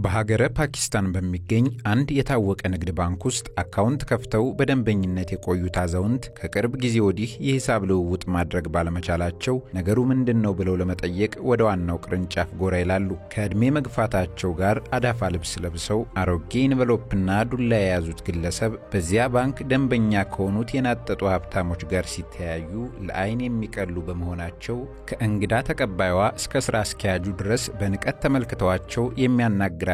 በሀገረ ፓኪስታን በሚገኝ አንድ የታወቀ ንግድ ባንክ ውስጥ አካውንት ከፍተው በደንበኝነት የቆዩት አዛውንት ከቅርብ ጊዜ ወዲህ የሂሳብ ልውውጥ ማድረግ ባለመቻላቸው ነገሩ ምንድነው ብለው ለመጠየቅ ወደ ዋናው ቅርንጫፍ ጎራ ይላሉ። ከእድሜ መግፋታቸው ጋር አዳፋ ልብስ ለብሰው አሮጌ ኢንቨሎፕና ዱላ የያዙት ግለሰብ በዚያ ባንክ ደንበኛ ከሆኑት የናጠጡ ሀብታሞች ጋር ሲተያዩ ለአይን የሚቀሉ በመሆናቸው ከእንግዳ ተቀባይዋ እስከ ስራ አስኪያጁ ድረስ በንቀት ተመልክተዋቸው የሚያናግራቸውና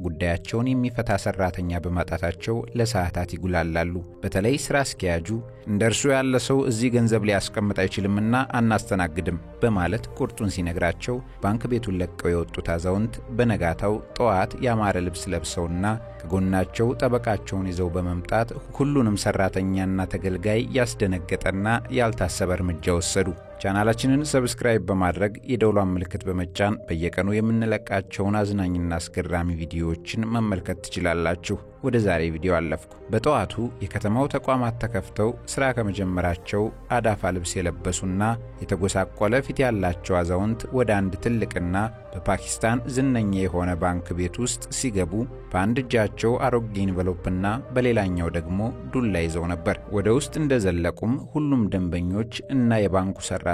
ጉዳያቸውን የሚፈታ ሰራተኛ በማጣታቸው ለሰዓታት ይጉላላሉ። በተለይ ስራ አስኪያጁ እንደርሱ ያለ ሰው እዚህ ገንዘብ ሊያስቀምጥ አይችልምና አናስተናግድም በማለት ቁርጡን ሲነግራቸው ባንክ ቤቱን ለቀው የወጡት አዛውንት በነጋታው ጠዋት ያማረ ልብስ ለብሰውና ከጎናቸው ጠበቃቸውን ይዘው በመምጣት ሁሉንም ሰራተኛና ተገልጋይ ያስደነገጠና ያልታሰበ እርምጃ ወሰዱ። ቻናላችንን ሰብስክራይብ በማድረግ የደውሏን ምልክት በመጫን በየቀኑ የምንለቃቸውን አዝናኝና አስገራሚ ቪዲዮዎችን መመልከት ትችላላችሁ። ወደ ዛሬ ቪዲዮ አለፍኩ። በጠዋቱ የከተማው ተቋማት ተከፍተው ስራ ከመጀመራቸው አዳፋ ልብስ የለበሱና የተጎሳቆለ ፊት ያላቸው አዛውንት ወደ አንድ ትልቅና በፓኪስታን ዝነኛ የሆነ ባንክ ቤት ውስጥ ሲገቡ በአንድ እጃቸው አሮጌ ኢንቨሎፕና በሌላኛው ደግሞ ዱላ ይዘው ነበር። ወደ ውስጥ እንደዘለቁም ሁሉም ደንበኞች እና የባንኩ ሰራተኞች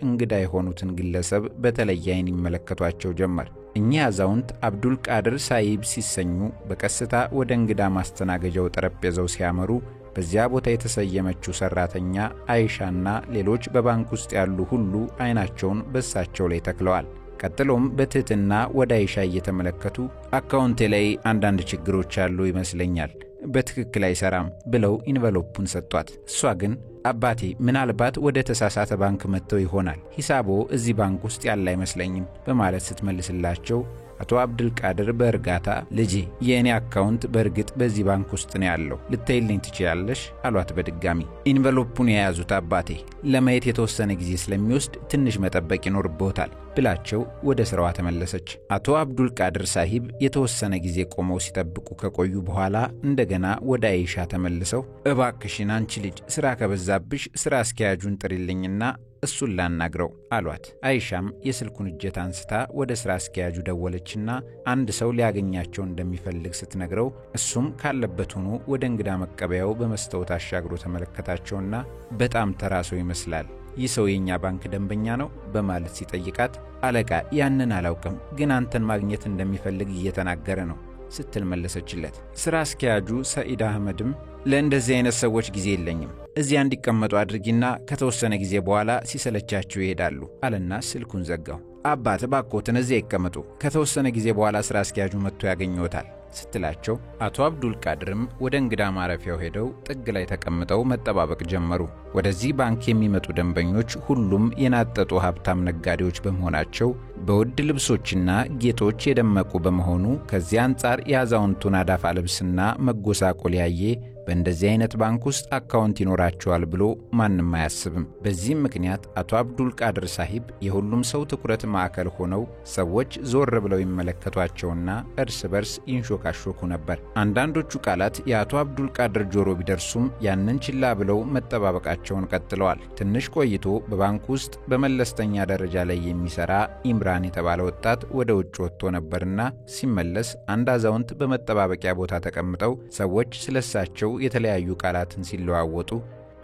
እንግዳ የሆኑትን ግለሰብ በተለየ አይን ይመለከቷቸው ጀመር። እኚህ አዛውንት አብዱል ቃድር ሳሂብ ሲሰኙ በቀስታ ወደ እንግዳ ማስተናገጃው ጠረጴዛው ሲያመሩ በዚያ ቦታ የተሰየመችው ሰራተኛ አይሻና ሌሎች በባንክ ውስጥ ያሉ ሁሉ አይናቸውን በሳቸው ላይ ተክለዋል። ቀጥሎም በትህትና ወደ አይሻ እየተመለከቱ አካውንቴ ላይ አንዳንድ ችግሮች አሉ ይመስለኛል፣ በትክክል አይሰራም ብለው ኢንቨሎፑን ሰጧት። እሷ ግን አባቴ ምናልባት ወደ ተሳሳተ ባንክ መጥተው ይሆናል፣ ሂሳቦ እዚህ ባንክ ውስጥ ያለ አይመስለኝም በማለት ስትመልስላቸው አቶ አብዱል ቃድር በእርጋታ ልጄ የኔ አካውንት በእርግጥ በዚህ ባንክ ውስጥ ነው ያለው፣ ልታይልኝ ትችያለሽ አሏት በድጋሚ። ኢንቨሎፑን የያዙት አባቴ ለማየት የተወሰነ ጊዜ ስለሚወስድ ትንሽ መጠበቅ ይኖርብዎታል ብላቸው ወደ ስራዋ ተመለሰች። አቶ አብዱል ቃድር ሳሂብ የተወሰነ ጊዜ ቆመው ሲጠብቁ ከቆዩ በኋላ እንደገና ወደ አይሻ ተመልሰው እባክሽን አንቺ ልጅ ስራ ከበዛብሽ ስራ አስኪያጁን ጥሪልኝና እሱን ላናግረው አሏት። አይሻም የስልኩን እጀታ አንስታ ወደ ስራ አስኪያጁ ደወለችና አንድ ሰው ሊያገኛቸው እንደሚፈልግ ስትነግረው እሱም ካለበት ሆኖ ወደ እንግዳ መቀበያው በመስታወት አሻግሮ ተመለከታቸውና በጣም ተራሶ ይመስላል፣ ይህ ሰው የኛ ባንክ ደንበኛ ነው በማለት ሲጠይቃት አለቃ ያንን አላውቅም፣ ግን አንተን ማግኘት እንደሚፈልግ እየተናገረ ነው ስትል መለሰችለት። ስራ አስኪያጁ ሰኢድ አህመድም ለእንደዚህ አይነት ሰዎች ጊዜ የለኝም፣ እዚያ እንዲቀመጡ አድርጊና ከተወሰነ ጊዜ በኋላ ሲሰለቻቸው ይሄዳሉ አለና ስልኩን ዘጋው። አባት ባኮትን እዚያ ይቀመጡ፣ ከተወሰነ ጊዜ በኋላ ስራ አስኪያጁ መጥቶ ያገኘዎታል ስትላቸው አቶ አብዱል ቃድርም ወደ እንግዳ ማረፊያው ሄደው ጥግ ላይ ተቀምጠው መጠባበቅ ጀመሩ። ወደዚህ ባንክ የሚመጡ ደንበኞች ሁሉም የናጠጡ ሀብታም ነጋዴዎች በመሆናቸው በውድ ልብሶችና ጌጦች የደመቁ በመሆኑ ከዚህ አንጻር የአዛውንቱን አዳፋ ልብስና መጎሳቆል ያየ በእንደዚህ አይነት ባንክ ውስጥ አካውንት ይኖራቸዋል ብሎ ማንም አያስብም። በዚህም ምክንያት አቶ አብዱል ቃድር ሳሂብ የሁሉም ሰው ትኩረት ማዕከል ሆነው ሰዎች ዞር ብለው ይመለከቷቸውና እርስ በርስ ይንሾካሾኩ ነበር። አንዳንዶቹ ቃላት የአቶ አብዱል ቃድር ጆሮ ቢደርሱም ያንን ችላ ብለው መጠባበቃቸውን ቀጥለዋል። ትንሽ ቆይቶ በባንክ ውስጥ በመለስተኛ ደረጃ ላይ የሚሰራ ኢምራን የተባለ ወጣት ወደ ውጭ ወጥቶ ነበርና ሲመለስ አንድ አዛውንት በመጠባበቂያ ቦታ ተቀምጠው ሰዎች ስለሳቸው የተለያዩ ቃላትን ሲለዋወጡ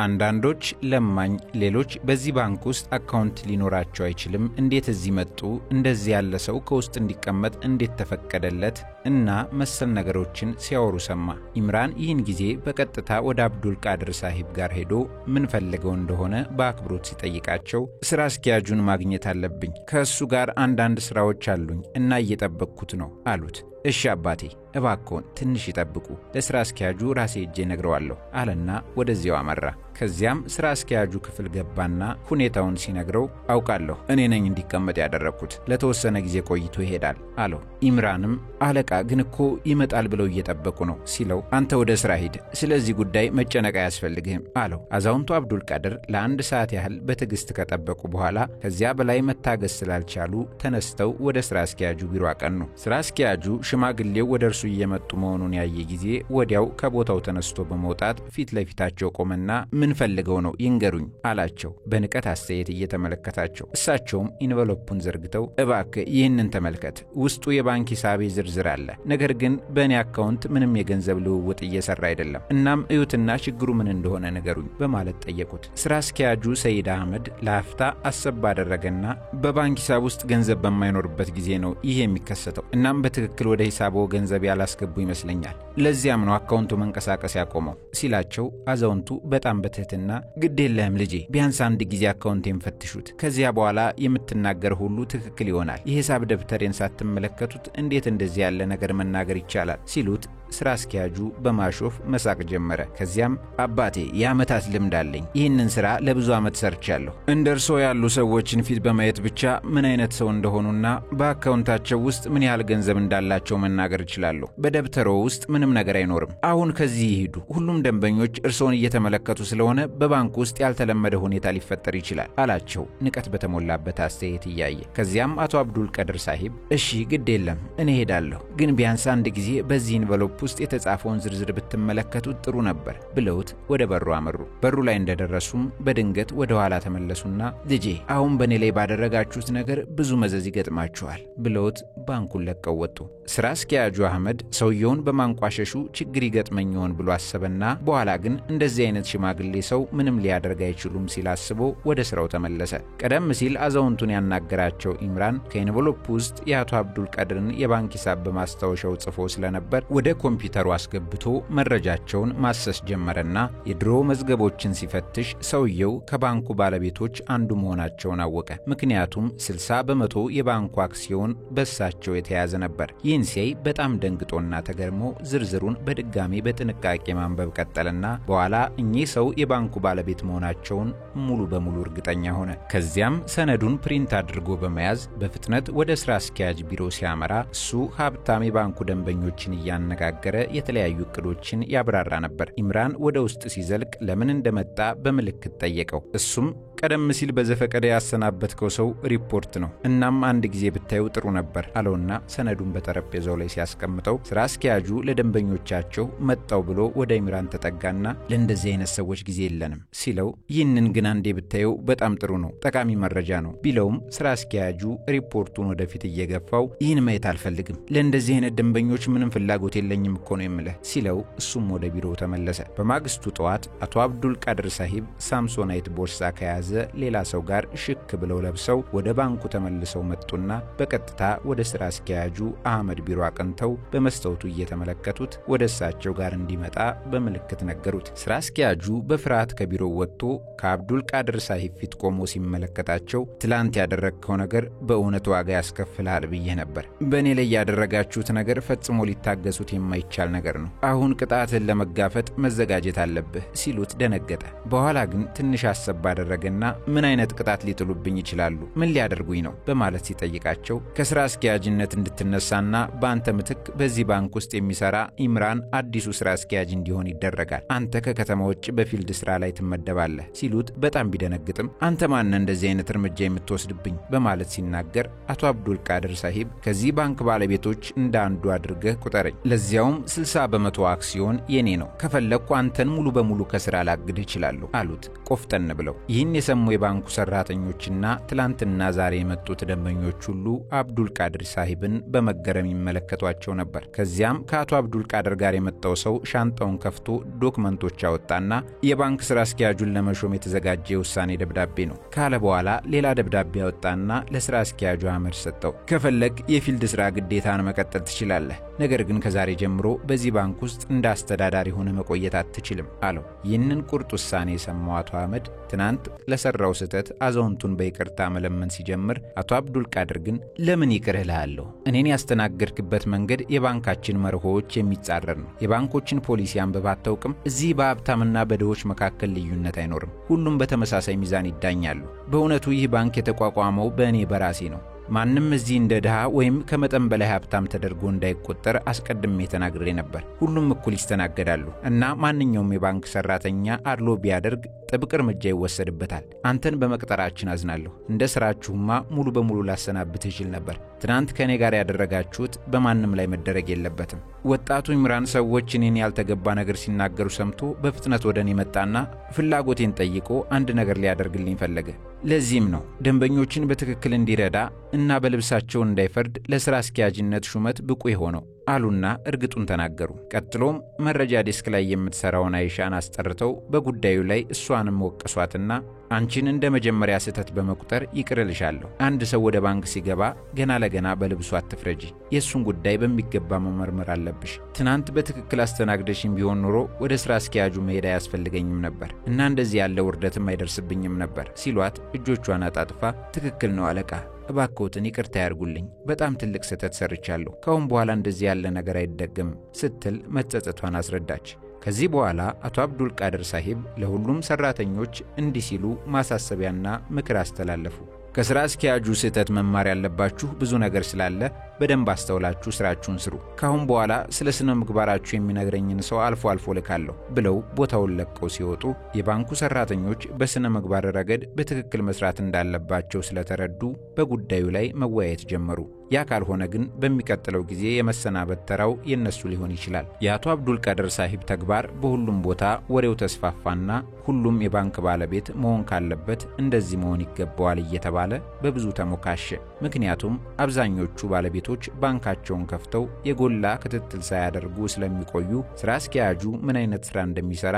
አንዳንዶች ለማኝ፣ ሌሎች በዚህ ባንክ ውስጥ አካውንት ሊኖራቸው አይችልም፣ እንዴት እዚህ መጡ፣ እንደዚህ ያለ ሰው ከውስጥ እንዲቀመጥ እንዴት ተፈቀደለት እና መሰል ነገሮችን ሲያወሩ ሰማ። ኢምራን ይህን ጊዜ በቀጥታ ወደ አብዱል ቃድር ሳሂብ ጋር ሄዶ ምን ፈልገው እንደሆነ በአክብሮት ሲጠይቃቸው ስራ አስኪያጁን ማግኘት አለብኝ፣ ከእሱ ጋር አንዳንድ ስራዎች አሉኝ እና እየጠበቅኩት ነው አሉት። እሺ አባቴ እባክዎን ትንሽ ይጠብቁ፣ ለስራ አስኪያጁ ራሴ እጄ ነግረዋለሁ አለና ወደዚያው አመራ። ከዚያም ስራ አስኪያጁ ክፍል ገባና ሁኔታውን ሲነግረው አውቃለሁ፣ እኔ ነኝ እንዲቀመጥ ያደረኩት፣ ለተወሰነ ጊዜ ቆይቶ ይሄዳል አለው። ኢምራንም አለቃ ግን እኮ ይመጣል ብለው እየጠበቁ ነው ሲለው አንተ ወደ ስራ ሂድ፣ ስለዚህ ጉዳይ መጨነቅ አያስፈልግህም አለው። አዛውንቱ አብዱል ቃድር ለአንድ ሰዓት ያህል በትዕግስት ከጠበቁ በኋላ ከዚያ በላይ መታገስ ስላልቻሉ ተነስተው ወደ ስራ አስኪያጁ ቢሮ አቀኑ። ስራ አስኪያጁ ሽማግሌው ወደ እርሱ እየመጡ መሆኑን ያየ ጊዜ ወዲያው ከቦታው ተነስቶ በመውጣት ፊት ለፊታቸው ቆመና ምን ፈልገው ነው ይንገሩኝ አላቸው በንቀት አስተያየት እየተመለከታቸው። እሳቸውም ኢንቨሎፑን ዘርግተው እባክህ ይህንን ተመልከት፣ ውስጡ የባንክ ሂሳቤ ዝርዝር አለ፣ ነገር ግን በእኔ አካውንት ምንም የገንዘብ ልውውጥ እየሰራ አይደለም፣ እናም እዩትና ችግሩ ምን እንደሆነ ንገሩኝ በማለት ጠየቁት። ስራ አስኪያጁ ሰይድ አህመድ ለአፍታ አሰብ አደረገና በባንክ ሂሳብ ውስጥ ገንዘብ በማይኖርበት ጊዜ ነው ይሄ የሚከሰተው፣ እናም በትክክል ወደ ሂሳቦ ገንዘብ ያላስገቡ ይመስለኛል፣ ለዚያም ነው አካውንቱ መንቀሳቀስ ያቆመው ሲላቸው፣ አዛውንቱ በጣም በትህትና ግድ የለህም ልጄ፣ ቢያንስ አንድ ጊዜ አካውንቴን ፈትሹት፣ ከዚያ በኋላ የምትናገር ሁሉ ትክክል ይሆናል፣ የሂሳብ ደብተሬን ሳትመለከቱት እንዴት እንደዚህ ያለ ነገር መናገር ይቻላል ሲሉት ስራ አስኪያጁ በማሾፍ መሳቅ ጀመረ። ከዚያም አባቴ የዓመታት ልምድ አለኝ፣ ይህንን ስራ ለብዙ ዓመት ሰርቻለሁ፣ እንደርሶ ያሉ ሰዎችን ፊት በማየት ብቻ ምን አይነት ሰው እንደሆኑና በአካውንታቸው ውስጥ ምን ያህል ገንዘብ እንዳላቸው መናገር እችላለሁ። በደብተሮ ውስጥ ምንም ነገር አይኖርም። አሁን ከዚህ ይሄዱ። ሁሉም ደንበኞች እርሶን እየተመለከቱ ስለሆነ በባንኩ ውስጥ ያልተለመደ ሁኔታ ሊፈጠር ይችላል አላቸው ንቀት በተሞላበት አስተያየት እያየ። ከዚያም አቶ አብዱል ቀድር ሳሂብ እሺ ግድ የለም እኔ ሄዳለሁ፣ ግን ቢያንስ አንድ ጊዜ በዚህ ኢንቨሎፕ ውስጥ የተጻፈውን ዝርዝር ብትመለከቱት ጥሩ ነበር ብለውት ወደ በሩ አመሩ። በሩ ላይ እንደደረሱም በድንገት ወደ ኋላ ተመለሱና ልጄ አሁን በኔ ላይ ባደረጋችሁት ነገር ብዙ መዘዝ ይገጥማችኋል ብለውት ባንኩን ለቀው ወጡ። ስራ አስኪያጁ አህመድ ሰውየውን በማንቋሸሹ ችግር ይገጥመኝ ይሆን ብሎ አሰበና በኋላ ግን እንደዚህ አይነት ሽማግሌ ሰው ምንም ሊያደርግ አይችሉም ሲል አስቦ ወደ ስራው ተመለሰ። ቀደም ሲል አዛውንቱን ያናገራቸው ኢምራን ከኢንቨሎፕ ውስጥ የአቶ አብዱል ቀድርን የባንክ ሂሳብ በማስታወሻው ጽፎ ስለነበር ወደ ኮምፒውተሩ አስገብቶ መረጃቸውን ማሰስ ጀመረና የድሮ መዝገቦችን ሲፈትሽ ሰውየው ከባንኩ ባለቤቶች አንዱ መሆናቸውን አወቀ። ምክንያቱም 60% የባንኩ አክሲዮን በሳቸው የተያዘ ነበር። ይህን ሲያይ በጣም ደንግጦና ተገርሞ ዝርዝሩን በድጋሚ በጥንቃቄ ማንበብ ቀጠለና በኋላ እኚህ ሰው የባንኩ ባለቤት መሆናቸውን ሙሉ በሙሉ እርግጠኛ ሆነ። ከዚያም ሰነዱን ፕሪንት አድርጎ በመያዝ በፍጥነት ወደ ስራ አስኪያጅ ቢሮ ሲያመራ እሱ ሀብታም የባንኩ ደንበኞችን እያነጋገረ የተለያዩ እቅዶችን ያብራራ ነበር። ኢምራን ወደ ውስጥ ሲዘልቅ ለምን እንደመጣ በምልክት ጠየቀው። እሱም ቀደም ሲል በዘፈቀደ ያሰናበትከው ሰው ሪፖርት ነው፣ እናም አንድ ጊዜ ብታዩ ጥሩ ነበር አለውና ሰነዱን በጠረጴዛው ላይ ሲያስቀምጠው ስራ አስኪያጁ ለደንበኞቻቸው መጣው ብሎ ወደ ኢምራን ተጠጋና ለእንደዚህ አይነት ሰዎች ጊዜ የለንም ሲለው፣ ይህንን ግን አንዴ ብታዩ በጣም ጥሩ ነው፣ ጠቃሚ መረጃ ነው ቢለውም ስራ አስኪያጁ ሪፖርቱን ወደፊት እየገፋው ይህን ማየት አልፈልግም፣ ለእንደዚህ አይነት ደንበኞች ምንም ፍላጎት የለኝም እኮ ነው የምልህ ሲለው እሱም ወደ ቢሮው ተመለሰ። በማግስቱ ጠዋት አቶ አብዱል ቀድር ሳሂብ ሳምሶናይት ቦርሳ ከያዘ ሌላ ሰው ጋር ሽክ ብለው ለብሰው ወደ ባንኩ ተመልሰው መጡና በቀጥታ ወደ ስራ አስኪያጁ አህመድ ቢሮ አቅንተው በመስተውቱ እየተመለከቱት ወደ እሳቸው ጋር እንዲመጣ በምልክት ነገሩት። ስራ አስኪያጁ በፍርሃት ከቢሮው ወጥቶ ከአብዱል ቀድር ሳሂብ ፊት ቆሞ ሲመለከታቸው ትላንት ያደረግከው ነገር በእውነት ዋጋ ያስከፍልሃል ብዬ ነበር። በእኔ ላይ ያደረጋችሁት ነገር ፈጽሞ ሊታገሱት የማይቻል ነገር ነው። አሁን ቅጣትን ለመጋፈጥ መዘጋጀት አለብህ ሲሉት ደነገጠ። በኋላ ግን ትንሽ አሰብ አደረገና ምን አይነት ቅጣት ሊጥሉብኝ ይችላሉ? ምን ሊያደርጉኝ ነው? በማለት ሲጠይቃቸው ከስራ አስኪያጅነት እንድትነሳና በአንተ ምትክ በዚህ ባንክ ውስጥ የሚሰራ ኢምራን አዲሱ ስራ አስኪያጅ እንዲሆን ይደረጋል። አንተ ከከተማ ውጭ በፊልድ ስራ ላይ ትመደባለህ ሲሉት በጣም ቢደነግጥም አንተ ማን እንደዚህ አይነት እርምጃ የምትወስድብኝ? በማለት ሲናገር አቶ አብዱል ቀድር ሳሂብ ከዚህ ባንክ ባለቤቶች እንደ አንዱ አድርገህ ቁጠረኝ፣ ለዚያውም 60% አክሲዮን የኔ ነው፣ ከፈለኩ አንተን ሙሉ በሙሉ ከስራ ላግድህ እችላለሁ አሉት ቆፍጠን ብለው። ይህን የሰሙ የባንኩ ሰራተኞችና ትላንትና ዛሬ የመጡት ደንበኞች ሁሉ አብዱል ቀድር ሳሂብን በመገረም ይመለከቷቸው ነበር። ከዚያም ከአቶ አብዱል ቀድር ጋር የመጣው ሰው ሻንጣውን ከፍቶ ዶክመንቶች አወጣና የባንክ ስራ አስኪያጁን ለመሾም የተዘጋጀ የውሳኔ ደብዳቤ ነው ካለ በኋላ ሌላ ደብዳቤ አወጣና ለስራ አስኪያጁ አህመድ ሰጠው። ከፈለግ የፊልድ ስራ ግዴታን መቀጠል ትችላለህ፣ ነገር ግን ከዛሬ ጀምሮ በዚህ ባንክ ውስጥ እንደ አስተዳዳሪ ሆነ መቆየት አትችልም አለው። ይህንን ቁርጥ ውሳኔ የሰማው አቶ አህመድ ትናንት ለሰራው ስህተት አዛውንቱን በይቅርታ መለመን ሲጀምር አቶ አብዱል ቀድር ግን ለምን ይቅር እልሃለሁ? እኔን ያስተናገድክበት መንገድ የባንካችን መርሆዎች የሚጻረር ነው። የባንኮችን ፖሊሲ አንብበህ አታውቅም? እዚህ በሀብታምና በድሆች መካከል ልዩነት አይኖርም። ሁሉም በተመሳሳይ ሚዛን ይዳኛሉ። በእውነቱ ይህ ባንክ የተቋቋመው በእኔ በራሴ ነው። ማንም እዚህ እንደ ድሃ ወይም ከመጠን በላይ ሀብታም ተደርጎ እንዳይቆጠር አስቀድሜ ተናግሬ ነበር። ሁሉም እኩል ይስተናገዳሉ እና ማንኛውም የባንክ ሰራተኛ አድሎ ቢያደርግ ጥብቅ እርምጃ ይወሰድበታል። አንተን በመቅጠራችን አዝናለሁ። እንደ ስራችሁማ ሙሉ በሙሉ ላሰናብትህ ይችል ነበር። ትናንት ከኔ ጋር ያደረጋችሁት በማንም ላይ መደረግ የለበትም። ወጣቱ ኢምራን ሰዎች እኔን ያልተገባ ነገር ሲናገሩ ሰምቶ በፍጥነት ወደኔ መጣና ፍላጎቴን ጠይቆ አንድ ነገር ሊያደርግልኝ ፈለገ። ለዚህም ነው ደንበኞችን በትክክል እንዲረዳ እና በልብሳቸው እንዳይፈርድ ለሥራ አስኪያጅነት ሹመት ብቁ የሆነው አሉና እርግጡን ተናገሩ። ቀጥሎም መረጃ ዴስክ ላይ የምትሰራውን አይሻን አስጠርተው በጉዳዩ ላይ እሷንም ወቀሷትና አንቺን እንደ መጀመሪያ ስህተት በመቁጠር ይቅርልሻለሁ። አንድ ሰው ወደ ባንክ ሲገባ ገና ለገና በልብሱ አትፍረጂ። የሱን ጉዳይ በሚገባ መመርመር አለብሽ። ትናንት በትክክል አስተናግደሽም ቢሆን ኖሮ ወደ ሥራ አስኪያጁ መሄድ አያስፈልገኝም ነበር እና እንደዚህ ያለ ውርደትም አይደርስብኝም ነበር ሲሏት እጆቿን አጣጥፋ ትክክል ነው አለቃ፣ እባክዎትን ይቅርታ ያርጉልኝ። በጣም ትልቅ ስህተት ሰርቻለሁ። ከአሁን በኋላ እንደዚህ ያለ ነገር አይደገምም ስትል መጸጸቷን አስረዳች። ከዚህ በኋላ አቶ አብዱል ቃድር ሳሂብ ለሁሉም ሰራተኞች እንዲህ ሲሉ ማሳሰቢያና ምክር አስተላለፉ። ከሥራ አስኪያጁ ስህተት መማር ያለባችሁ ብዙ ነገር ስላለ በደንብ አስተውላችሁ ስራችሁን ስሩ። ካሁን በኋላ ስለ ስነ ምግባራችሁ የሚነግረኝን ሰው አልፎ አልፎ ልካለሁ ብለው ቦታውን ለቀው ሲወጡ የባንኩ ሰራተኞች በስነ ምግባር ረገድ በትክክል መስራት እንዳለባቸው ስለተረዱ በጉዳዩ ላይ መወያየት ጀመሩ። ያ ካልሆነ ግን በሚቀጥለው ጊዜ የመሰናበት ተራው የነሱ ሊሆን ይችላል። የአቶ አብዱል ቃድር ሳሂብ ተግባር በሁሉም ቦታ ወሬው ተስፋፋና ሁሉም የባንክ ባለቤት መሆን ካለበት እንደዚህ መሆን ይገባዋል እየተባለ በብዙ ተሞካሸ። ምክንያቱም አብዛኞቹ ባለቤቶች ባንካቸውን ከፍተው የጎላ ክትትል ሳያደርጉ ስለሚቆዩ ሥራ አስኪያጁ ምን አይነት ሥራ እንደሚሰራ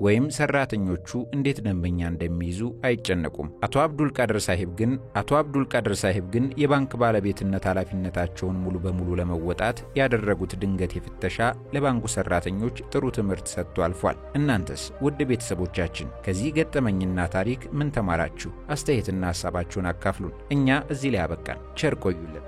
ወይም ሰራተኞቹ እንዴት ደንበኛ እንደሚይዙ አይጨነቁም። አቶ አብዱል ቃድር ሳሂብ ግን የባንክ ባለቤትነት ኃላፊነታቸውን ሙሉ በሙሉ ለመወጣት ያደረጉት ድንገት የፍተሻ ለባንኩ ሰራተኞች ጥሩ ትምህርት ሰጥቶ አልፏል። እናንተስ ውድ ቤተሰቦቻችን ከዚህ ገጠመኝና ታሪክ ምን ተማራችሁ? አስተያየትና ሐሳባችሁን አካፍሉን። እኛ እዚህ ላይ አበቃን። ቸር ቆዩልን።